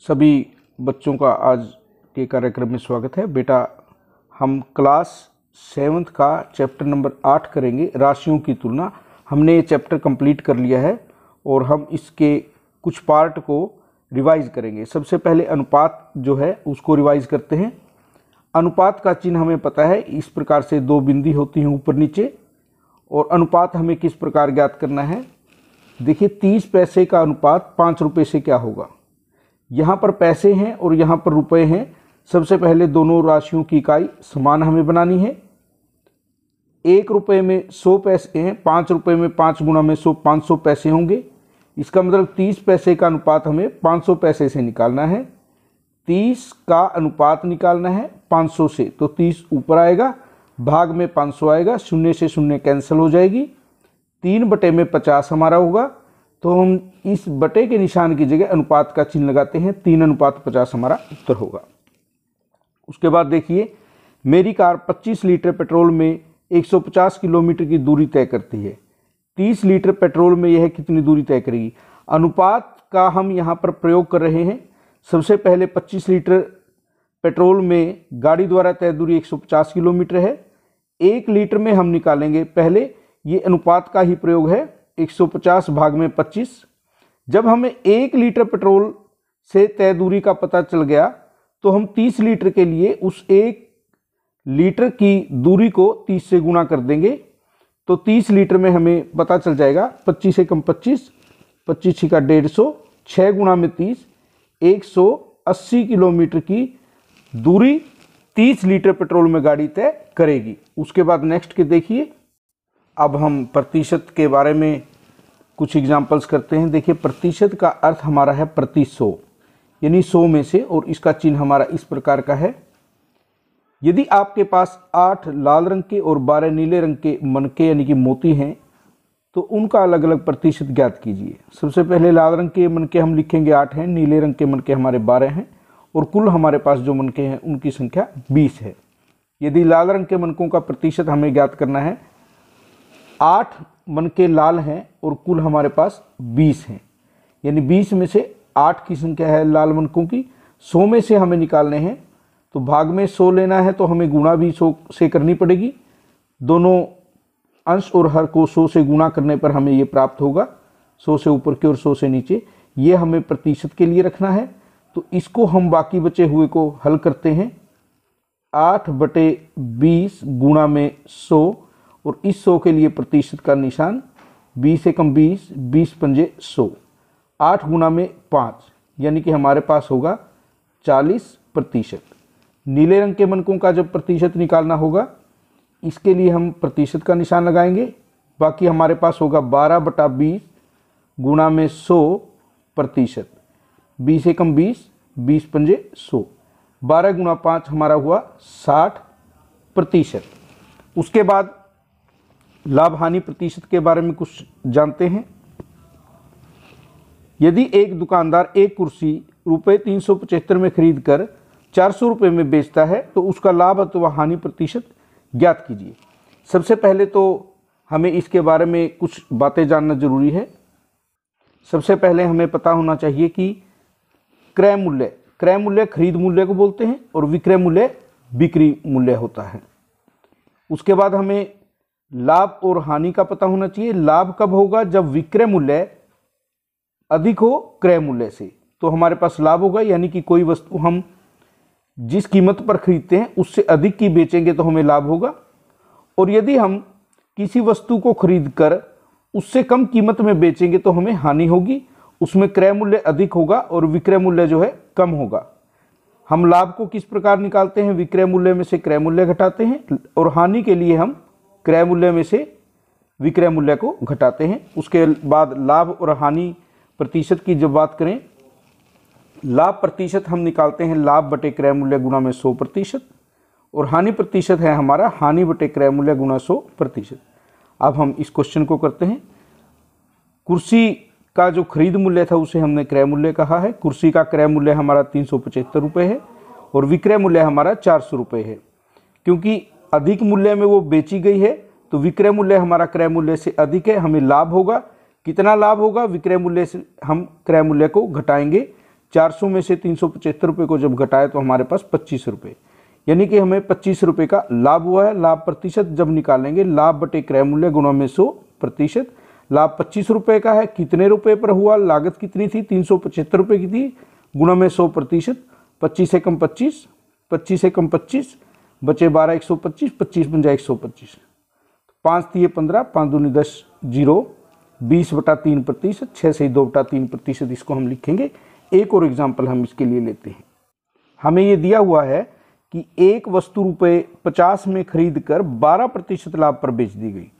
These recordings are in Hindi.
सभी बच्चों का आज के कार्यक्रम में स्वागत है। बेटा, हम क्लास 7th का चैप्टर नंबर 8 करेंगे, राशियों की तुलना। हमने ये चैप्टर कंप्लीट कर लिया है और हम इसके कुछ पार्ट को रिवाइज करेंगे। सबसे पहले अनुपात जो है उसको रिवाइज करते हैं। अनुपात का चिन्ह हमें पता है, इस प्रकार से दो बिंदी होती हैं ऊपर नीचे। और अनुपात हमें किस प्रकार ज्ञात करना है, देखिए 30 पैसे का अनुपात 5 रुपये से क्या होगा। यहाँ पर पैसे हैं और यहाँ पर रुपए हैं। सबसे पहले दोनों राशियों की इकाई समान हमें बनानी है। 1 रुपये में 100 पैसे हैं, 5 रुपये में 5 गुना में 100 500 पैसे होंगे। इसका मतलब 30 पैसे का अनुपात हमें 500 पैसे से निकालना है। 30 का अनुपात निकालना है 500 से, तो 30 ऊपर आएगा, भाग में 500 आएगा, शून्य से शून्य कैंसिल हो जाएगी। 3/50 हमारा होगा, तो हम इस बटे के निशान की जगह अनुपात का चिन्ह लगाते हैं। 3:50 हमारा उत्तर होगा। उसके बाद देखिए, मेरी कार 25 लीटर पेट्रोल में 150 किलोमीटर की दूरी तय करती है। 30 लीटर पेट्रोल में यह कितनी दूरी तय करेगी। अनुपात का हम यहाँ पर प्रयोग कर रहे हैं। सबसे पहले 25 लीटर पेट्रोल में गाड़ी द्वारा तय दूरी 150 किलोमीटर है। 1 लीटर में हम निकालेंगे, पहले ये अनुपात का ही प्रयोग है, 150 भाग में 25। जब हमें 1 लीटर पेट्रोल से तय दूरी का पता चल गया तो हम 30 लीटर के लिए उस 1 लीटर की दूरी को 30 से गुणा कर देंगे, तो 30 लीटर में हमें पता चल जाएगा 25 एकम 25, 25 छिका 150, 6 गुणा में 30, 180 किलोमीटर की दूरी 30 लीटर पेट्रोल में गाड़ी तय करेगी। उसके बाद नेक्स्ट के देखिए, अब हम प्रतिशत के बारे में कुछ एग्जाम्पल्स करते हैं। देखिए, प्रतिशत का अर्थ हमारा है प्रति 100, यानी 100 में से, और इसका चिन्ह हमारा इस प्रकार का है। यदि आपके पास 8 लाल रंग के और 12 नीले रंग के मनके यानी कि मोती हैं, तो उनका अलग अलग प्रतिशत ज्ञात कीजिए। सबसे पहले लाल रंग के मनके हम लिखेंगे 8 हैं, नीले रंग के मनके हमारे 12 हैं, और कुल हमारे पास जो मनके हैं उनकी संख्या 20 है। यदि लाल रंग के मनकों का प्रतिशत हमें ज्ञात करना है, 8 मनके लाल हैं और कुल हमारे पास 20 हैं, यानी 20 में से 8 की संख्या है लाल मनकों की। 100 में से हमें निकालने हैं, तो भाग में 100 लेना है, तो हमें गुणा भी 100 से करनी पड़ेगी। दोनों अंश और हर को 100 से गुणा करने पर हमें ये प्राप्त होगा, 100 से ऊपर की और 100 से नीचे। ये हमें प्रतिशत के लिए रखना है, तो इसको हम बाकी बचे हुए को हल करते हैं। 8/20 गुणा में 100, और इस 100 के लिए प्रतिशत का निशान 20 एकम 20, 20 पंजे 100, 8 गुणा में 5, यानी कि हमारे पास होगा 40%। नीले रंग के मनकों का जब प्रतिशत निकालना होगा, इसके लिए हम प्रतिशत का निशान लगाएंगे। बाकी हमारे पास होगा 12/20 गुणा में 100%, 20 एकम 20, 20 पंजे 100, 12 गुणा 5 हमारा हुआ 60%। उसके बाद लाभ हानि प्रतिशत के बारे में कुछ जानते हैं। यदि एक दुकानदार एक कुर्सी रुपये 375 में खरीद कर 400 रुपये में बेचता है, तो उसका लाभ अथवा हानि प्रतिशत ज्ञात कीजिए। सबसे पहले तो हमें इसके बारे में कुछ बातें जानना जरूरी है। सबसे पहले हमें पता होना चाहिए कि क्रय मूल्य खरीद मूल्य को बोलते हैं, और विक्रय मूल्य बिक्री मूल्य होता है। उसके बाद हमें लाभ और हानि का पता होना चाहिए। लाभ कब होगा, जब विक्रय मूल्य अधिक हो क्रय मूल्य से, तो हमारे पास लाभ होगा, यानी कि कोई वस्तु हम जिस कीमत पर खरीदते हैं उससे अधिक की बेचेंगे तो हमें लाभ होगा। और यदि हम किसी वस्तु को खरीद कर उससे कम कीमत में बेचेंगे तो हमें हानि होगी, उसमें क्रय मूल्य अधिक होगा और विक्रय मूल्य जो है कम होगा। हम लाभ को किस प्रकार निकालते हैं, विक्रय मूल्य में से क्रय मूल्य घटाते हैं, और हानि के लिए हम क्रय मूल्य में से विक्रय मूल्य को घटाते हैं। उसके बाद लाभ और हानि प्रतिशत की जब बात करें, लाभ प्रतिशत हम निकालते हैं लाभ बटे क्रय मूल्य गुणा में 100%, और हानि प्रतिशत है हमारा हानि बटे क्रय मूल्य गुणा 100%। अब हम इस क्वेश्चन को करते हैं। कुर्सी का जो खरीद मूल्य था उसे हमने क्रय मूल्य कहा है। कुर्सी का क्रय मूल्य हमारा 375 रुपये है और विक्रय मूल्य हमारा 400 रुपये है। क्योंकि अधिक मूल्य में वो बेची गई है, तो विक्रय मूल्य हमारा क्रय मूल्य से अधिक है, हमें लाभ होगा। कितना लाभ होगा, विक्रय मूल्य से हम क्रय मूल्य को घटाएंगे। 400 में से 375 रुपये को जब घटाए तो हमारे पास 25 रुपये, यानी कि हमें 25 रुपये का लाभ हुआ है। लाभ प्रतिशत जब निकालेंगे, लाभ बटे क्रय मूल्य गुणा में 100%। लाभ 25 रुपये का है, कितने रुपए पर हुआ, लागत कितनी थी, 375 रुपये की थी, गुणा में 100%। 25 से कम 25, 25 से कम 25, बचे 12, 125, 25 बन जाए 125। 5 दिए 15, 5 दूनी 10, 0, 20/3%, 6 से 2/3%, इसको हम लिखेंगे। एक और एग्जाम्पल हम इसके लिए लेते हैं। हमें ये दिया हुआ है कि एक वस्तु रुपये 50 में खरीद कर 12% लाभ पर बेच दी गई,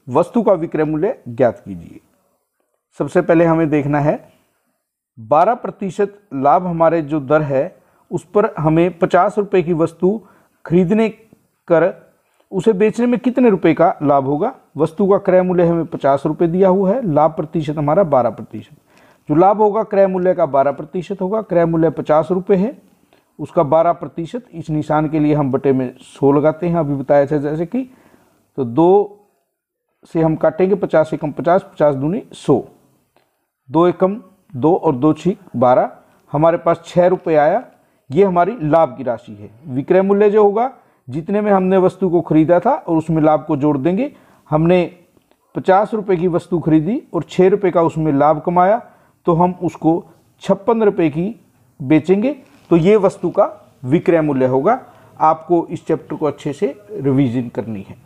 वस्तु का विक्रय मूल्य ज्ञात कीजिए। सबसे पहले हमें देखना है 12% लाभ, हमारे जो दर है उस पर हमें 50 रुपये की वस्तु खरीदने कर उसे बेचने में कितने रुपए का लाभ होगा। वस्तु का क्रय मूल्य हमें 50 रुपये दिया हुआ है, लाभ प्रतिशत हमारा 12%। जो लाभ होगा क्रय मूल्य का 12% होगा। क्रय मूल्य 50 रुपये है, उसका 12%, इस निशान के लिए हम बटे में 100 लगाते हैं, अभी बताया था जैसे कि। तो 2 से हम काटेंगे, 50 से कम 50, 50 दूनी 100, 2 एकम 2 और 2 6 12, हमारे पास 6 रुपये आया। ये हमारी लाभ की राशि है। विक्रय मूल्य जो होगा, जितने में हमने वस्तु को खरीदा था और उसमें लाभ को जोड़ देंगे। हमने 50 रुपये की वस्तु खरीदी और 6 रुपये का उसमें लाभ कमाया, तो हम उसको 56 रुपये की बेचेंगे, तो ये वस्तु का विक्रय मूल्य होगा। आपको इस चैप्टर को अच्छे से रिवीजन करनी है।